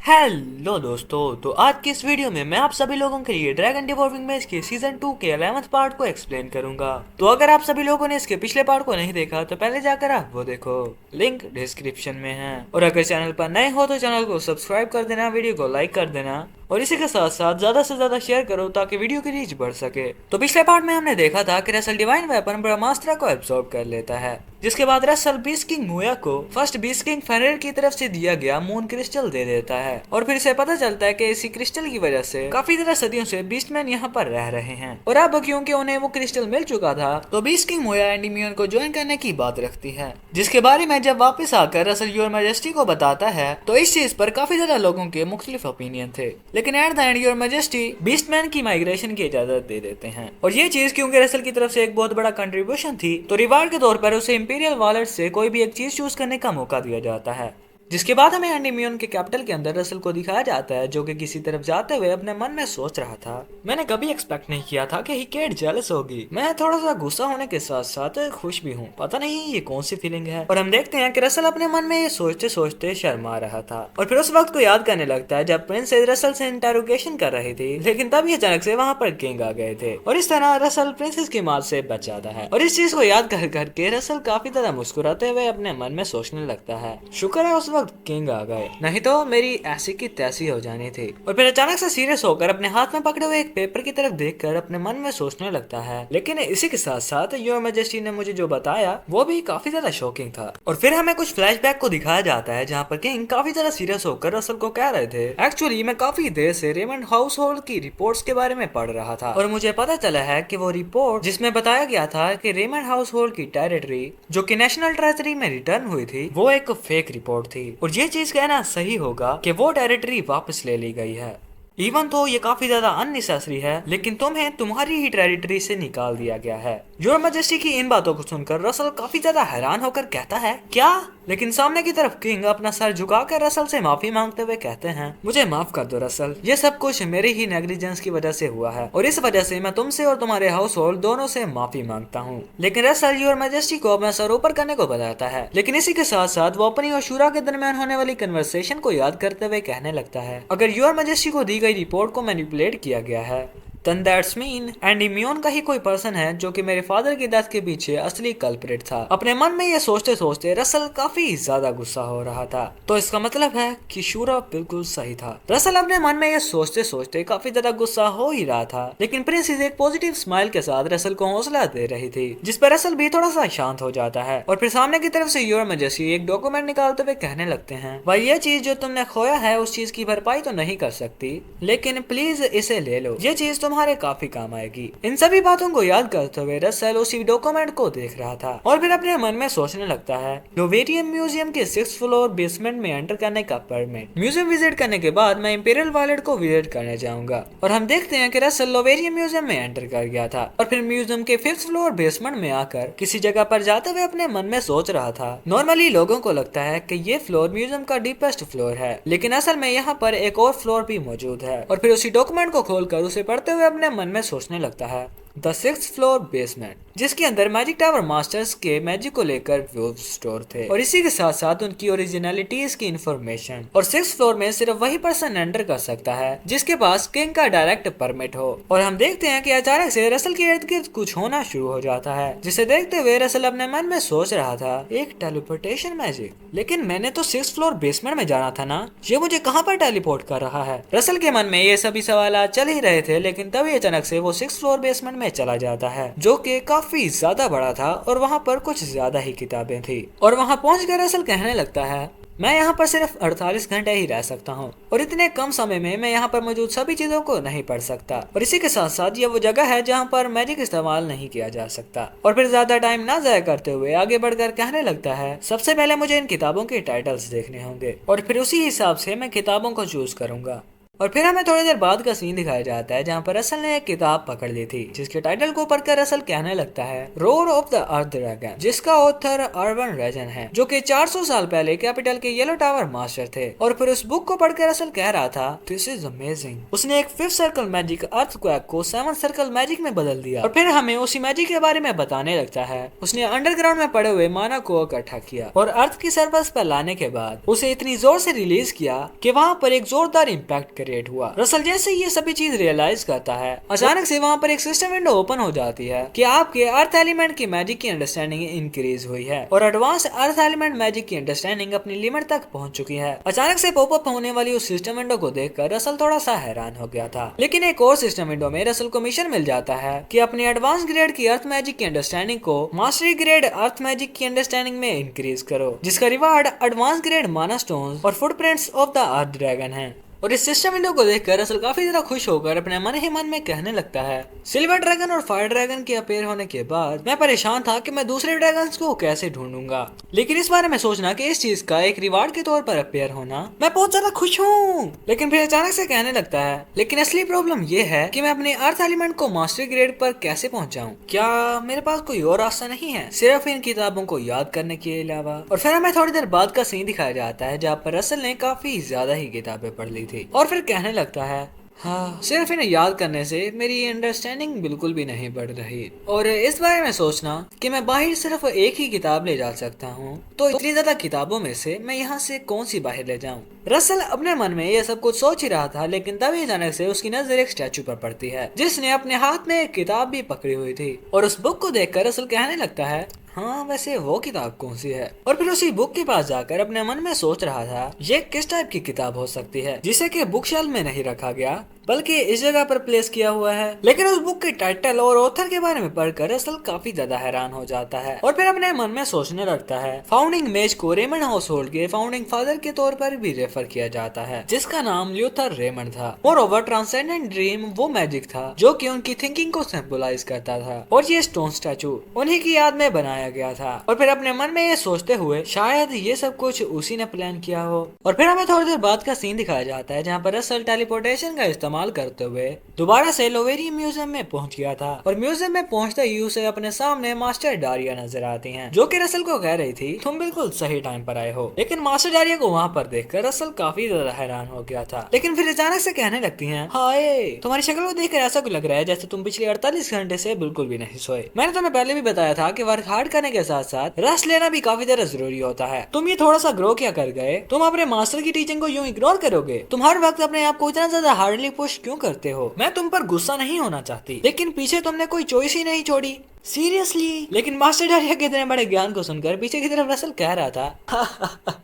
Hello दोस्तों, तो आज की इस वीडियो में मैं आप सभी लोगों के लिए ड्रैगन डिवॉल्विंग मैच के सीजन 2 के 11th पार्ट को एक्सप्लेन करूंगा। तो अगर आप सभी लोगों ने इसके पिछले पार्ट को नहीं देखा तो पहले जाकर आप वो देखो, लिंक डिस्क्रिप्शन में है। और अगर चैनल पर नए हो तो चैनल को सब्सक्राइब कर देना, वीडियो को लाइक कर देना और इसी के साथ साथ ज्यादा से ज्यादा शेयर करो ताकि वीडियो की रीच बढ़ सके। तो पिछले पार्ट में हमने देखा था कि रसल डिवाइन वेपन ब्रह्मास्त्र को एब्सॉर्ब कर लेता है, जिसके बाद रसल बीस्ट किंग मुया को फर्स्ट बीस्ट किंग फेनरिर की तरफ से दिया गया मून क्रिस्टल दे देता है और फिर इसे पता चलता है कि इसी क्रिस्टल की वजह से काफी ज्यादा सदियों से बीस्टमैन यहाँ पर रह रहे हैं। और अब क्योंकि उन्हें वो क्रिस्टल मिल चुका था तो बीस्ट किंग मुया एंडीमियन को ज्वाइन करने की बात रखती है, जिसके बारे में जब वापस आकर रसल योर मैजेस्टी को बताता है तो इस चीज पर काफी ज्यादा लोगों के मुख्तलिफ ओपिनियन थे, लेकिन at the end your majesty बीस्टमैन की माइग्रेशन की इजाजत दे देते हैं। और ये चीज क्योंकि रसल की तरफ से एक बहुत बड़ा कंट्रीब्यूशन थी तो रिवार्ड के तौर पर उसे इंपीरियल वॉलेट से कोई भी एक चीज चूज करने का मौका दिया जाता है, जिसके बाद हमें एंडीमियन के कैपिटल के अंदर रसल को दिखाया जाता है जो कि किसी तरफ जाते हुए अपने मन में सोच रहा था, मैंने कभी एक्सपेक्ट नहीं किया था कि हिकेट जेलस होगी। मैं थोड़ा सा गुस्सा होने के साथ साथ खुश भी हूँ, पता नहीं ये कौन सी फीलिंग है। और हम देखते हैं कि रसल अपने मन में ये सोचते सोचते शर्मा रहा था और फिर उस वक्त को याद करने लगता है जब प्रिंसेस रसल से इंटेरोगेशन कर रही थी, लेकिन तभी अचानक से वहाँ पर किंग आ गए थे और इस तरह रसल प्रिंसेस की मार से बच जाता है। और इस चीज को याद कर करके रसल काफी ज्यादा मुस्कुराते हुए अपने मन में सोचने लगता है, शुक्र है उस वक्त किंग आ गए, नहीं तो मेरी ऐसी की तैसी हो जानी थी। और फिर अचानक से सीरियस होकर अपने हाथ में पकड़े हुए एक पेपर की तरफ देखकर अपने मन में सोचने लगता है, लेकिन इसी के साथ साथ योर मैजेस्टी ने मुझे जो बताया वो भी काफी ज्यादा शॉकिंग था। और फिर हमें कुछ फ्लैशबैक को दिखाया जाता है जहाँ पर किंग काफी ज्यादा सीरियस होकर रसल को कह रहे थे, एक्चुअली मैं काफी देर से रेमंड हाउस होल्ड की रिपोर्ट्स के बारे में पढ़ रहा था और मुझे पता चला है कि वो रिपोर्ट जिसमें बताया गया था कि रेमंड हाउस होल्ड की टेरिटरी जो कि नेशनल ट्रेजरी में रिटर्न हुई थी वो एक फेक रिपोर्ट थी और ये चीज कहना सही होगा कि वो टेरिटरी वापस ले ली गई है। इवन तो ये काफी ज्यादा अननेसेसरी है, लेकिन तुम्हें तुम्हारी ही टेरिटरी से निकाल दिया गया है। योर मैजेस्टी की इन बातों को सुनकर रसल काफी ज्यादा हैरान होकर कहता है क्या, लेकिन सामने की तरफ किंग अपना सर झुकाकर रसल से माफी मांगते हुए कहते हैं, मुझे माफ कर दो रसल, ये सब कुछ मेरी ही नेग्लिजेंस की वजह से हुआ है और इस वजह से मैं तुमसे और तुम्हारे हाउस होल्ड दोनों से माफी मांगता हूँ। लेकिन रसल योर मैजेस्टी को अपना सर ऊपर करने को बताता है, लेकिन इसी के साथ साथ वो अपनी और शूरा के दरमियान होने वाली कन्वर्सेशन को याद करते हुए कहने लगता है, अगर योर मैजेस्टी को दी गई रिपोर्ट को मैनिपुलेट किया गया है then that's mean एंडीमियन का ही कोई पर्सन है जो कि मेरे फादर की डेथ के पीछे असली कल्प्रिट था। अपने मन में ये सोचते सोचते रसल काफी ज्यादा गुस्सा हो रहा था, तो इसका मतलब है कि शूरा बिल्कुल सही था। रसल अपने मन में ये सोचते सोचते काफी ज्यादा गुस्सा हो ही रहा था, लेकिन प्रिंसेस एक पॉजिटिव स्माइल के साथ रसल को हौसला दे रही थी, जिस पर रसल भी थोड़ा सा शांत हो जाता है और फिर सामने की तरफ से योर मैजेस्टी एक डॉक्यूमेंट निकालते हुए कहने लगते हैं, भाई ये चीज जो तुमने खोया है उस चीज की भरपाई तो नहीं कर सकती, लेकिन प्लीज इसे ले लो, ये चीज तुम्हारे काफी काम आएगी। इन सभी बातों को याद करते हुए रसल उसी डॉक्यूमेंट को देख रहा था और फिर अपने मन में सोचने लगता है, लोवेरियम म्यूजियम के 6th फ्लोर बेसमेंट में एंटर करने का परमिट, म्यूजियम विजिट करने के बाद मैं इंपीरियल वॉलेट को विजिट करने जाऊंगा। और हम देखते हैं कि रसल लोवेरियम म्यूजियम में एंटर कर गया था और फिर म्यूजियम के 5th फ्लोर बेसमेंट में आकर किसी जगह पर जाते हुए अपने मन में सोच रहा था, नॉर्मली लोगों को लगता है कि ये फ्लोर म्यूजियम का डीपेस्ट फ्लोर है, लेकिन असल में यहाँ पर एक और फ्लोर भी मौजूद है। और फिर उसी डॉक्यूमेंट को खोलकर उसे पढ़ते हुए अपने मन में सोचने लगता है, द 6th फ्लोर बेसमेंट, जिसके अंदर मैजिक टावर मास्टर्स के मैजिक को लेकर व्यू स्टोर थे और इसी के साथ साथ उनकी ओरिजिनलिटीज की इंफॉर्मेशन। और 6th फ्लोर में सिर्फ वही पर्सन एंटर कर सकता है जिसके पास किंग का डायरेक्ट परमिट हो। और हम देखते हैं कि अचानक से रसल के इर्द गिर्द कुछ होना शुरू हो जाता है, जिसे देखते हुए रसल अपने मन में सोच रहा था, एक टेलीपोर्टेशन मैजिक, लेकिन मैंने तो 6th फ्लोर बेसमेंट में जाना था ना, ये मुझे कहाँ पर टेलीपोर्ट कर रहा है। रसल के मन में ये सभी सवाल चल ही रहे थे, लेकिन तभी अचानक से वो 6th फ्लोर बेसमेंट में चला जाता है जो कि काफी ज्यादा बड़ा था और वहाँ पर कुछ ज्यादा ही किताबें थी। और वहाँ पहुंचकर रसल कहने लगता है, मैं यहाँ पर सिर्फ 48 घंटे ही रह सकता हूँ और इतने कम समय में मैं यहाँ पर मौजूद सभी चीजों को नहीं पढ़ सकता। और इसी के साथ साथ ये वो जगह है जहाँ पर मैजिक इस्तेमाल नहीं किया जा सकता। और फिर ज्यादा टाइम ना जाया करते हुए आगे बढ़कर कहने लगता है, सबसे पहले मुझे इन किताबों के टाइटल्स देखने होंगे और फिर उसी हिसाब से मैं किताबों को चूज करूंगा। और फिर हमें थोड़ी देर बाद का सीन दिखाया जाता है जहाँ पर रसल ने एक किताब पकड़ ली थी जिसके टाइटल को पढ़कर रसल कहने लगता है roar of the earth dragon, जिसका ऑथर अर्बन रेजन है जो कि 400 साल पहले कैपिटल के येलो टावर मास्टर थे। और फिर उस बुक को पढ़कर रसल कह रहा था दिस इज अमेजिंग। उसने एक 5th सर्कल मैजिक अर्थक्वेक को 7th सर्कल मैजिक में बदल दिया। और फिर हमें उसी मैजिक के बारे में बताने लगता है उसने अंडरग्राउंड में पड़े हुए माना को इकट्ठा किया और अर्थ की सरफेस पर लाने के बाद उसे इतनी जोर से रिलीज किया कि वहाँ पर एक जोरदार इम्पैक्ट क्रिएट हुआ। रसल जैसे ये सभी चीज रियलाइज करता है अचानक से वहाँ पर एक सिस्टम विंडो ओपन हो जाती है कि आपके अर्थ एलिमेंट की मैजिक की अंडरस्टैंडिंग इंक्रीज हुई है और एडवांस अर्थ एलिमेंट मैजिक की अंडरस्टैंडिंग अपनी लिमिट तक पहुंच चुकी है। अचानक से पॉपअप होने वाली उस सिस्टम विंडो को देखकर रसल थोड़ा सा हैरान हो गया था। लेकिन एक और सिस्टम विंडो में रसल को मिशन मिल जाता है कि अपनी एडवांस ग्रेड की अर्थ मैजिक की अंडरस्टैंडिंग को मास्टरी ग्रेड अर्थ मैजिक की अंडरस्टैंडिंग में इंक्रीज करो, जिसका रिवार्ड एडवांस ग्रेड माना स्टोन्स और footprints of the earth dragon है। और इस सिस्टम विंडो को देखकर रसल काफी ज्यादा खुश होकर अपने मन ही मन में कहने लगता है सिल्वर ड्रैगन और फायर ड्रैगन के अपेयर होने के बाद मैं परेशान था कि मैं दूसरे ड्रैगन्स को कैसे ढूंढूंगा, लेकिन इस बारे में सोचना कि इस चीज का एक रिवार्ड के तौर पर अपेयर होना मैं बहुत ज्यादा खुश हूँ। लेकिन फिर अचानक से कहने लगता है लेकिन असली प्रॉब्लम ये है कि मैं अपने अर्थ एलिमेंट को मास्टर ग्रेड पर कैसे पहुंचाऊं, क्या मेरे पास कोई और रास्ता नहीं है सिर्फ इन किताबों को याद करने के अलावा। और फिर हमें थोड़ी देर बाद का सीन दिखाया जाता है जहाँ पर रसल ने काफी ज्यादा ही किताबें पढ़ ली थी और फिर कहने लगता है हाँ सिर्फ इन्हें याद करने से मेरी अंडरस्टैंडिंग बिल्कुल भी नहीं बढ़ रही और इस बारे में सोचना कि मैं बाहर सिर्फ एक ही किताब ले जा सकता हूँ तो इतनी ज्यादा किताबों में से मैं यहाँ से कौन सी बाहर ले जाऊँ। रसल अपने मन में यह सब कुछ सोच ही रहा था लेकिन तभी अचानक से उसकी नजर एक स्टैचू पर पड़ती है जिसने अपने हाथ में एक किताब भी पकड़ी हुई थी और उस बुक को देखकर रसल कहने लगता है हाँ वैसे वो किताब कौन सी है। और फिर उसी बुक के पास जाकर अपने मन में सोच रहा था ये किस टाइप की किताब हो सकती है जिसे कि बुक शेल्फ में नहीं रखा गया बल्कि इस जगह पर प्लेस किया हुआ है। लेकिन उस बुक के टाइटल और ऑथर के बारे में पढ़कर रसल काफी ज्यादा हैरान हो जाता है और फिर अपने मन में सोचने लगता है फाउंडिंग मेज को रेमंड हाउस होल्ड के फाउंडिंग फादर के तौर पर भी रेफर किया जाता है जिसका नाम ल्यूथर रेमंड था। और ओवर ट्रांसेंडेंट ड्रीम वो मैजिक था जो कि उनकी थिंकिंग को सिंबलाइज करता था और ये स्टोन स्टैचू उन्हीं की याद में बनाया गया था। और फिर अपने मन में ये सोचते हुए शायद ये सब कुछ उसी ने प्लान किया हो। और फिर हमें थोड़ी देर बाद का सीन दिखाया जाता है जहाँ पर रसल टेलीपोर्टेशन का इस्तेमाल करते हुए दोबारा से लोवेरियम म्यूजियम में पहुंच गया था और म्यूजियम में पहुंचते ही उसे अपने सामने मास्टर डारिया नजर आती हैं जो कि रसल को कह रही थी तुम बिल्कुल सही टाइम पर आए हो। लेकिन मास्टर डारिया को वहाँ पर देखकर रसल काफी ज्यादा हैरान हो गया था। लेकिन फिर अचानक से कहने लगती हैं हाय तुम्हारी शक्ल को देखकर ऐसा लग रहा है जैसे तुम पिछले 48 घंटे से बिल्कुल भी नहीं सोए। मैंने तुम्हें पहले भी बताया था कि वर्क हार्ड करने के साथ साथ रेस्ट लेना भी काफी ज्यादा जरूरी होता है। तुम ये थोड़ा सा ग्रो क्या कर गए, तुम अपने मास्टर की टीचिंग को यूं इग्नोर करोगे, तुम हर वक्त अपने आप को इतना ज्यादा हार्डली पुश क्यों करते हो। मैं तुम पर गुस्सा नहीं होना चाहती लेकिन पीछे तुमने कोई चॉइस ही नहीं छोड़ी सीरियसली। लेकिन मास्टर डारिया के इतने बड़े ज्ञान को सुनकर पीछे की तरफ रसल कह रहा था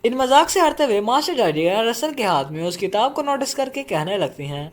इन मजाक से हटते हुए मास्टर डारिया रसल के हाथ में उस किताब को नोटिस करके कहने लगती हैं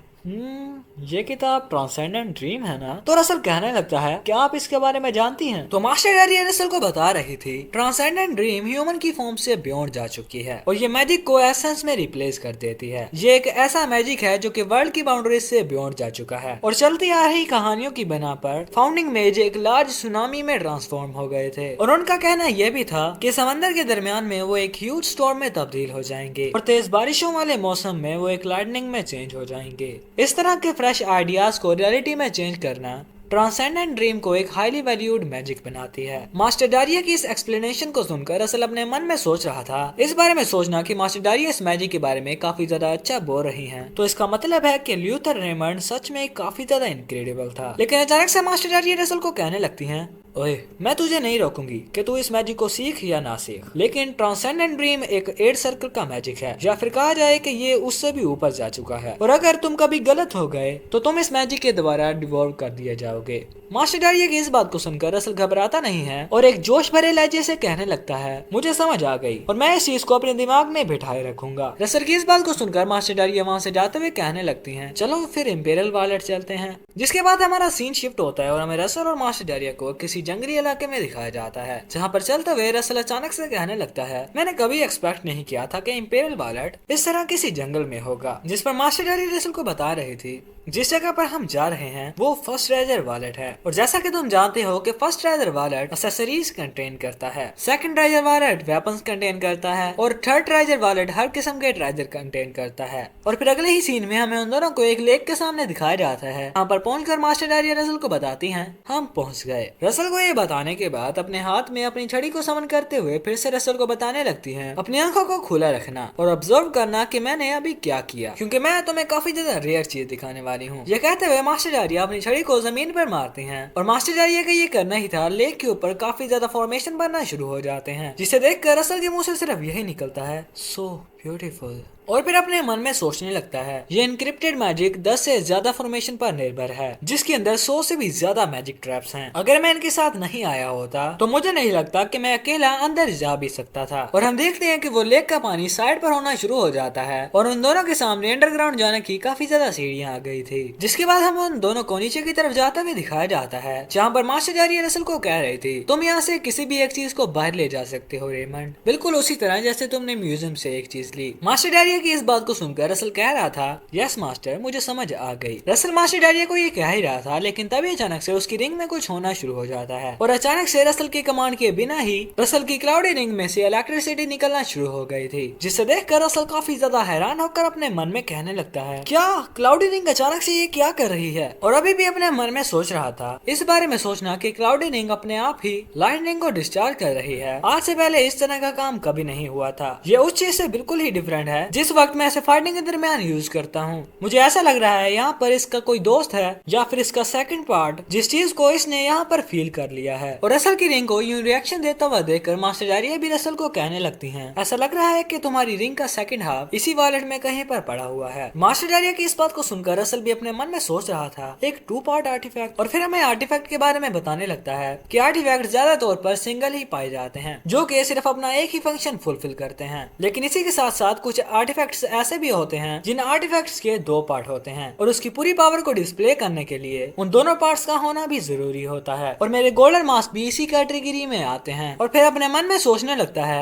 ये किताब ट्रांसेंडेंट ड्रीम है ना। तो रसल कहने लगता है क्या आप इसके बारे में जानती हैं। तो मास्टर डारिया रसल को बता रही थी ट्रांसेंडेंट ड्रीम ह्यूमन की फॉर्म से बियॉन्ड जा चुकी है और ये मैजिक को एसेंस में रिप्लेस कर देती है। ये एक ऐसा मैजिक है जो कि वर्ल्ड की बाउंड्रीज से बियॉन्ड जा चुका है और चलती आ रही कहानियों की बना पर फाउंडिंग मेज एक लार्ज सुनामी में ट्रांसफॉर्म हो गए थे और उनका कहना यह भी था कि समंदर के दरमियान में वो एक ह्यूज स्टॉर्म में तब्दील हो जाएंगे और तेज बारिशों वाले मौसम में वो एक लाइटनिंग में चेंज हो जाएंगे। इस तरह के फ्रेश आइडियाज को रियलिटी में चेंज करना ट्रांसेंडेंट ड्रीम को एक हाईली वैल्यूड मैजिक बनाती है। मास्टर डारिया की इस एक्सप्लेनेशन को सुनकर रसल अपने मन में सोच रहा था इस बारे में सोचना कि मास्टर डारिया इस मैजिक के बारे में काफी ज्यादा अच्छा बोल रही हैं तो इसका मतलब है कि ल्यूथर रेमंड सच में काफी ज्यादा इनक्रेडिबल था। लेकिन अचानक से मास्टर डारिया रसल को कहने लगती हैं ओए मैं तुझे नहीं रोकूंगी कि तू इस मैजिक को सीख या ना सीख, लेकिन ट्रांसेंडेंट ड्रीम एक 8 सर्कल का मैजिक है या फिर कहा जाए कि ये उससे भी ऊपर जा चुका है और अगर तुम कभी गलत हो गए तो तुम इस मैजिक के द्वारा डिवॉल्व कर दिए जाओगे। मास्टर डारिया की इस बात को सुनकर रसल घबराता नहीं है और एक जोश भरे लहजे से कहने लगता है मुझे समझ आ गई और मैं इस चीज को अपने दिमाग में बिठाए रखूंगा। रसल की इस बात को सुनकर मास्टर डारिया वहाँ से जाते हुए कहने लगती हैं चलो फिर इंपीरियल वॉलेट चलते हैं। जिसके बाद हमारा सीन शिफ्ट होता है और हमें रसल और मास्टर डारिया को किसी किसी जंगली इलाके में दिखाया जाता है, जहाँ पर चलते हुए रसल अचानक से कहने लगता है, मैंने कभी एक्सपेक्ट नहीं किया था कि इंपीरियल वायलेट इस तरह किसी जंगल में होगा। जिस पर मास्टर डैडी रसल को बता रही थी जिस जगह पर हम जा रहे हैं वो फर्स्ट ट्रेजर वॉलेट है। और जैसा कि तुम जानते हो कि first treasure wallet accessories contain करता है, second treasure wallet weapons contain करता है और थर्ड ट्रेजर वॉलेट हर किस्म के ट्रेजर कंटेन करता है। और फिर अगले ही सीन में हमें उन दोनों को एक लेक के सामने दिखाया जाता है। यहाँ पर पहुंचकर मास्टर डैडी रसल को बताती हैं हम पहुंच गए। रसल को ये बताने के बाद अपने हाथ में अपनी छड़ी को समन करते हुए फिर से रसल को बताने लगती है अपनी आंखों को खुला रखना और ऑब्जर्व करना कि मैंने अभी क्या किया, क्योंकि मैं तुम्हें काफी ज्यादा रेयर चीज दिखाने वाली हूँ। ये कहते हुए मास्टर डारिया अपनी छड़ी को जमीन पर मारते हैं और मास्टर डारिया का ये करना ही था। लेक के ऊपर काफी ज्यादा फॉर्मेशन बनना शुरू हो जाते हैं, जिसे देखकर रसल के मुंह से सिर्फ यही निकलता है, सो ब्यूटीफुल। और फिर अपने मन में सोचने लगता है ये इनक्रिप्टेड मैजिक 10 से ज्यादा फॉर्मेशन पर निर्भर है, जिसके अंदर 100 से भी ज्यादा मैजिक ट्रैप्स हैं। अगर मैं इनके साथ नहीं आया होता तो मुझे नहीं लगता कि मैं अकेला अंदर जा भी सकता था। और हम देखते हैं कि वो लेक का पानी साइड पर होना शुरू हो जाता है और उन दोनों के सामने अंडरग्राउंड जाने की काफी ज्यादा सीढ़ियां आ गई थी, जिसके बाद हम उन दोनों को नीचे की तरफ जाते हुए दिखाया जाता है, जहाँ पर मास्टर डारिया रसल को कह रही थी तुम यहाँ से किसी भी एक चीज को बाहर ले जा सकते हो रेमंड, बिल्कुल उसी तरह जैसे तुमने म्यूजियम से एक चीज ली। मास्टर डारिया की इस बात को सुनकर रसल कह रहा था यस मास्टर, मुझे समझ आ गई। रसल मास्टर डारिया को ये कह ही रहा था, लेकिन तभी अचानक से उसकी रिंग में कुछ होना शुरू हो जाता है और अचानक से रसल की कमांड के बिना ही रसल की क्लाउडी रिंग में से इलेक्ट्रिसिटी निकलना शुरू हो गई थी, जिसे देखकर रसल काफी ज्यादा हैरान होकर अपने मन में कहने लगता है क्या क्लाउडी रिंग अचानक से ये क्या कर रही है। और अभी भी अपने मन में सोच रहा था इस बारे में सोचना कि क्लाउडी रिंग अपने आप ही लाइटनिंग को डिस्चार्ज कर रही है। आज से पहले इस तरह का काम कभी नहीं हुआ था, ये उस चीज से बिल्कुल ही डिफरेंट है जिस वक्त मैं इसे फाइटिंग के दरमियान यूज करता हूँ। मुझे ऐसा लग रहा है यहाँ पर इसका कोई दोस्त है या फिर इसका सेकंड पार्ट जिस चीज को इसने यहाँ पर फील कर लिया है। और रसल की रिंग को यूं रिएक्शन देता हुआ देखकर मास्टर डारिया भी रसल को कहने लगती हैं ऐसा लग रहा है कि तुम्हारी रिंग का सेकंड हाफ इसी वॉलेट में कहीं पर पड़ा हुआ है। मास्टर डारिया की इस बात को सुनकर रसल भी अपने मन में सोच रहा था एक 2 पार्ट आर्टिफैक्ट। और फिर हमें आर्टिफैक्ट के बारे में बताने लगता है कि आर्टिफैक्ट ज्यादा तौर पर सिंगल ही पाए जाते हैं, जो कि सिर्फ अपना एक ही फंक्शन फुलफिल करते हैं। लेकिन इसी के साथ साथ कुछ आर्टिफैक्ट्स ऐसे भी होते हैं जिन आर्टिफैक्ट्स के 2 पार्ट होते हैं और उसकी पूरी पावर को डिस्प्ले करने के लिए उन दोनों पार्ट्स का होना भी जरूरी होता है। और मेरे गोल्डन मास्क भी इसी कैटेगरी में आते हैं। और फिर अपने मन में सोचने लगता है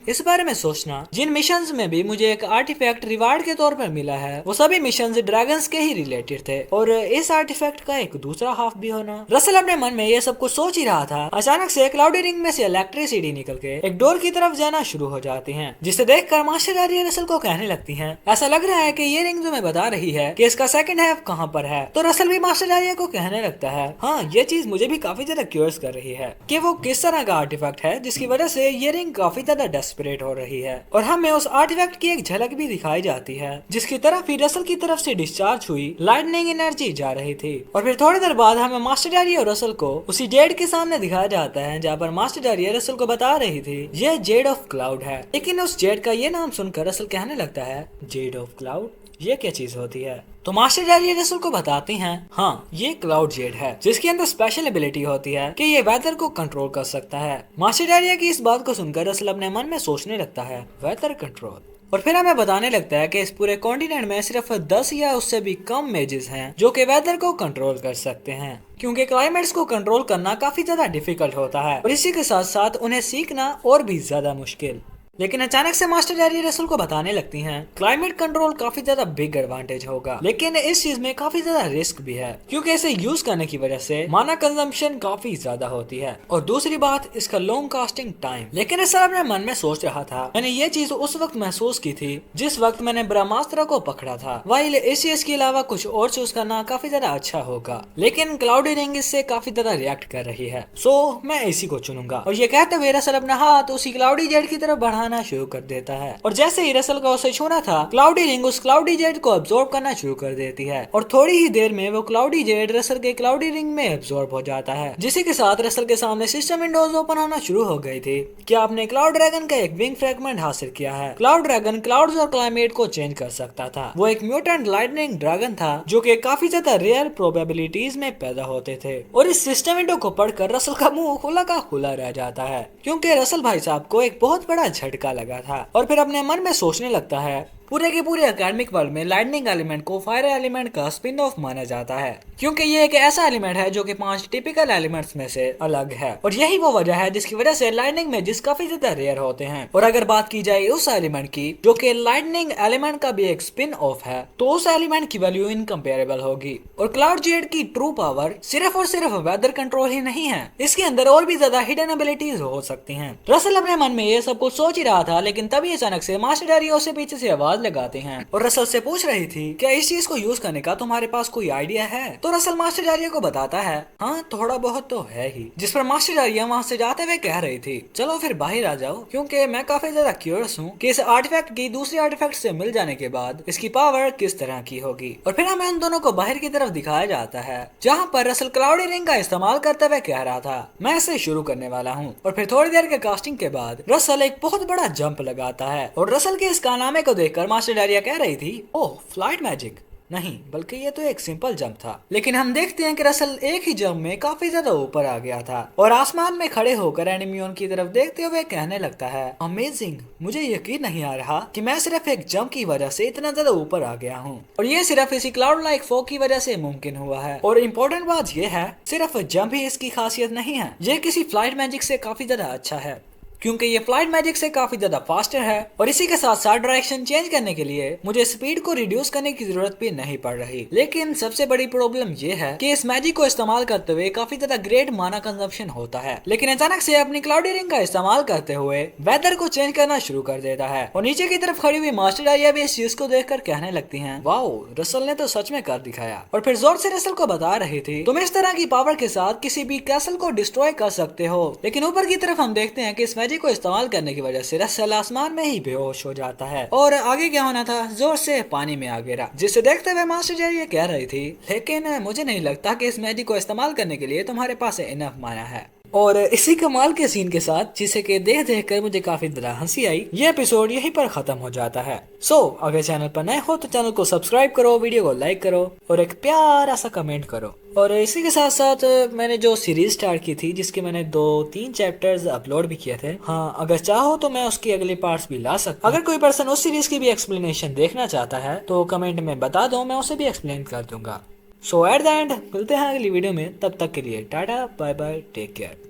इस बारे में सोचना जिन मिशंस में भी मुझे एक आर्टिफैक्ट रिवार्ड के तौर पर मिला है वो सभी मिशंस ड्रैगन्स के ही रिलेटेड थे और इस आर्टिफैक्ट का एक दूसरा हाफ भी होना। रसल अपने मन में ये सब कुछ सोच ही रहा था, अचानक से क्लाउडी रिंग में से इलेक्ट्रिसिटी निकल के एक डोर की तरफ जाना शुरू हो जाती है, जिसे देखकर मास्टर डारिया रसल को कहने लगती हैं ऐसा लग रहा है कि ये रिंग तुम्हें बता रही है कि इसका सेकंड हाफ कहाँ पर है। तो रसल भी मास्टर डारिया को कहने लगता है हाँ ये चीज मुझे भी काफी ज्यादा क्यूरियस कर रही है कि वो किस तरह का आर्टिफैक्ट है जिसकी वजह से ये रिंग काफी ज्यादा डेस्परेट हो रही है। और हमें उस आर्टिफैक्ट की एक झलक भी दिखाई जाती है जिसकी तरफ ही रसल की तरफ से डिस्चार्ज हुई लाइटनिंग एनर्जी जा रही थी। और फिर थोड़ी देर बाद हमें मास्टर डारिया और रसल को उसी जेड के सामने दिखाया जाता है जहाँ पर मास्टर डारिया रसल को बता रही थी ये जेड ऑफ क्लाउड है। लेकिन उस जेड का ये नाम सुनकर रसल कहने लगता है जेड ऑफ क्लाउड, ये क्या चीज होती है। तो मास्टर डारिया रसल को बताती हैं हाँ ये क्लाउड जेड है जिसके अंदर स्पेशल एबिलिटी होती है कि ये वेदर को कंट्रोल कर सकता है। मास्टर डारिया की इस बात को सुनकर रसल अपने मन में सोचने लगता है वेदर कंट्रोल। और फिर हमें बताने लगता है कि इस पूरे कॉन्टिनेंट में सिर्फ 10 या उससे भी कम मेजेस हैं जो कि वेदर को कंट्रोल कर सकते हैं, क्योंकि क्लाइमेट्स को कंट्रोल करना काफी ज्यादा डिफिकल्ट होता है और इसी के साथ साथ उन्हें सीखना और भी ज्यादा मुश्किल। लेकिन अचानक से मास्टर डारिया रसल को बताने लगती हैं क्लाइमेट कंट्रोल काफी ज्यादा बिग एडवांटेज होगा, लेकिन इस चीज में काफी ज्यादा रिस्क भी है क्योंकि इसे यूज करने की वजह से माना कंजम्पशन काफी ज्यादा होती है और दूसरी बात इसका लॉन्ग कास्टिंग टाइम। लेकिन रसल अपने मन में सोच रहा था मैंने ये चीज उस वक्त महसूस की थी जिस वक्त मैंने ब्रह्मास्त्र को पकड़ा था, वाइल इस चीज के अलावा कुछ और चूज करना काफी ज्यादा अच्छा होगा, लेकिन क्लाउडी रिंग इससे काफी ज्यादा रिएक्ट कर रही है, सो मैं इसी को चुनूंगा। और ये कहते हुए रसल अपना हाथ उसी क्लाउडी जेड की तरफ बढ़ाना शुरू कर देता है और जैसे ही रसल का उसे छूना था क्लाउडी रिंग उस क्लाउडी जेड को अब्सॉर्ब करना शुरू कर देती है और थोड़ी ही देर में वो क्लाउडी जेड रसल के क्लाउडी रिंग में अब्सॉर्ब हो जाता है, जिसी के साथ रसल के सामने सिस्टम विंडोज ओपन होना शुरू हो गई थी। क्या आपने क्लाउड ड्रैगन का एक विंग फ्रेगमेंट हासिल किया है। क्लाउड ड्रैगन क्लाउड्स और क्लाइमेट को चेंज कर सकता था। वो एक म्यूटेंट लाइटनिंग ड्रैगन था जो कि काफी ज्यादा रेयर प्रोबेबिलिटीज में पैदा होते थे। और इस सिस्टम विंडो को पढ़कर रसल का मुंह खुला का खुला रह जाता है क्योंकि रसल भाई साहब को एक बहुत बड़ा झटका लगा था। और फिर अपने मन में सोचने लगता है पूरे के पूरे एकेडमिक वर्ल्ड में लाइटनिंग एलिमेंट को फायर एलिमेंट का स्पिन ऑफ माना जाता है, क्योंकि ये एक ऐसा एलिमेंट है जो कि 5 टिपिकल एलिमेंट्स में से अलग है। और यही वो वजह है जिसकी वजह से लाइटनिंग मैजिक्स काफी ज्यादा रेयर होते हैं। और अगर बात की जाए उस एलिमेंट की जो कि लाइटनिंग एलिमेंट का भी एक स्पिन ऑफ है, तो उस एलिमेंट की वैल्यू इनकम्पेरेबल होगी। और क्लाउड जेड की ट्रू पावर सिर्फ और सिर्फ वेदर कंट्रोल ही नहीं है, इसके अंदर और भी ज्यादा हिडन एबिलिटीज हो सकती हैं। रसल अपने मन में ये सब कुछ सोच ही रहा था, लेकिन तभी अचानक से मास्टर डैरी उसे पीछे से आवाज लगाते हैं और रसल से पूछ रही थी क्या इस चीज को यूज करने का तुम्हारे पास कोई आइडिया है। तो रसल मास्टर डैरिया को बताता है हाँ थोड़ा बहुत तो है ही। जिस पर मास्टर डैरिया वहाँ से जाते हुए कह रही थी चलो फिर बाहर आ जाओ, क्योंकि मैं काफी ज्यादा क्यूरियस हूँ कि इस आर्टिफैक्ट की दूसरी आर्टिफैक्ट से मिल जाने के बाद इसकी पावर किस तरह की होगी। और फिर हमें उन दोनों को बाहर की तरफ दिखाया जाता है जहाँ पर रसल क्लाउडी रिंग का इस्तेमाल करते हुए कह रहा था मैं इसे शुरू करने वाला हूँ। और फिर थोड़ी देर के कास्टिंग के बाद रसल एक बहुत बड़ा जंप लगाता है और रसल के इस कारनामे को देखकर मास्टर डैरिया कह रही थी ओह फ्लाइट मैजिक नहीं, बल्कि ये तो एक सिंपल जंप था। लेकिन हम देखते हैं कि रसल एक ही जंप में काफी ज्यादा ऊपर आ गया था और आसमान में खड़े होकर एनिमियोन की तरफ देखते हुए कहने लगता है अमेजिंग, मुझे यकीन नहीं आ रहा कि मैं सिर्फ एक जंप की वजह से इतना ज्यादा ऊपर आ गया हूँ और ये सिर्फ इसी क्लाउड लाइक फॉग की वजह से मुमकिन हुआ है। और इम्पोर्टेंट बात ये है सिर्फ जंप ही इसकी खासियत नहीं है, ये किसी फ्लाइट मैजिक से काफी ज्यादा अच्छा है, क्योंकि ये फ्लाइट मैजिक से काफी ज्यादा फास्टर है। और इसी के साथ साथ डायरेक्शन चेंज करने के लिए मुझे स्पीड को रिड्यूस करने की जरूरत भी नहीं पड़ रही। लेकिन सबसे बड़ी प्रॉब्लम ये है कि इस मैजिक को इस्तेमाल करते हुए काफी ज्यादा ग्रेट माना कंजम्पशन होता है। लेकिन अचानक से अपनी क्लाउडी रिंग का इस्तेमाल करते हुए वेदर को चेंज करना शुरू कर देता है और नीचे की तरफ खड़ी हुई मास्टर डायरिया भी इस चीज को देखकर कहने लगती है वाओ रसल ने तो सच में कर दिखाया। और फिर जोर से रसल को बता रही थी तुम इस तरह की पावर के साथ किसी भी कैसल को डिस्ट्रॉय कर सकते हो। लेकिन ऊपर की तरफ हम देखते हैं कि इस मैजिक को इस्तेमाल करने की वजह से रसल आसमान में ही बेहोश हो जाता है और आगे क्या होना था जोर से पानी में आ गिरा, जिसे देखते हुए मास्टर जेरी ये कह रही थी लेकिन मुझे नहीं लगता कि इस मैजिक को इस्तेमाल करने के लिए तुम्हारे पास इनफ माना है। और इसी कमाल के सीन के साथ जिसे के देख कर मुझे काफी ज्यादा हंसी आई, ये एपिसोड यहीं पर खत्म हो जाता है। अगर चैनल पर नए हो तो चैनल को सब्सक्राइब करो, वीडियो को लाइक करो और एक प्यारा सा कमेंट करो। और इसी के साथ साथ मैंने जो सीरीज स्टार्ट की थी जिसके मैंने 2-3 चैप्टर्स अपलोड भी किए थे, हाँ अगर चाहो तो मैं उसकी अगली पार्ट्स भी ला सकता। अगर कोई पर्सन उस सीरीज की भी एक्सप्लेनेशन देखना चाहता है तो कमेंट में बता दो, मैं उसे भी एक्सप्लेन कर दूंगा। एट द एंड मिलते हैं अगली वीडियो में, तब तक के लिए टाटा बाय बाय टेक केयर।